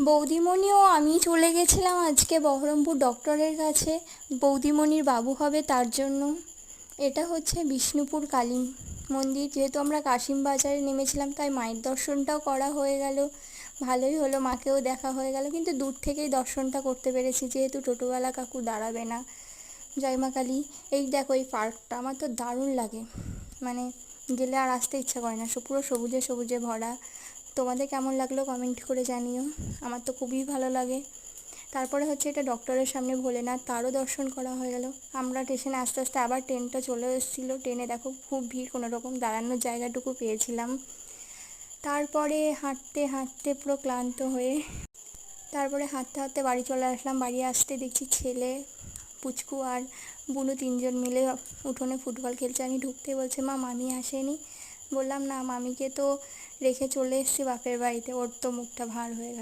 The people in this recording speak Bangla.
বৌদিমণিও আমি চলে গেছিলাম আজকে বহরমপুর ডক্টরের কাছে। বৌদিমণির বাবু হবে তার জন্য। এটা হচ্ছে বিষ্ণুপুর কালী মন্দির। যেহেতু আমরা কাশিম বাজারে নেমেছিলাম তাই মায়ের দর্শনটাও করা হয়ে গেল, ভালোই হলো, মাকেও দেখা হয়ে গেল। কিন্তু দূর থেকেই দর্শনটা করতে পেরেছি যেহেতু টোটোওয়ালা কাকু দাঁড়াবে না। জয় মা কালী। এই দেখো এই পার্কটা আমার তো দারুণ লাগে, মানে গেলে আর আসতে ইচ্ছা করে না, পুরো সবুজে সবুজে ভরা। তোমাদের কেমন লাগলো কমেন্ট করে জানিও, আমার তো খুবই ভালো লাগে। তারপরে হচ্ছে এটা ডক্টরের সামনে ভোলেনাথ, তারও দর্শন করা হয়ে গেল। আমরা স্টেশনে আস্তে আস্তে আবার ট্রেনটা চলে এসেছিলো, ট্রেনে দেখো খুব ভিড়, কোনো রকম দাঁড়ানোর জায়গাটুকু পেয়েছিলাম। তারপরে হাঁটতে হাঁটতে পুরো ক্লান্ত হয়ে তারপরে হাঁটতে হাঁটতে বাড়ি চলে আসলাম। বাড়ি আসতে দেখছি ছেলে, পুচকু আর বুনু তিনজন মিলে উঠোনে ফুটবল খেলছে। আমি ঢুকতে বলছে মা মামি আসেনি। বললাম না, মামিকে তো রেখে চলে এসেছি বাপের বাড়িতে। ওর তো মুখটা ভার হয়ে গেল।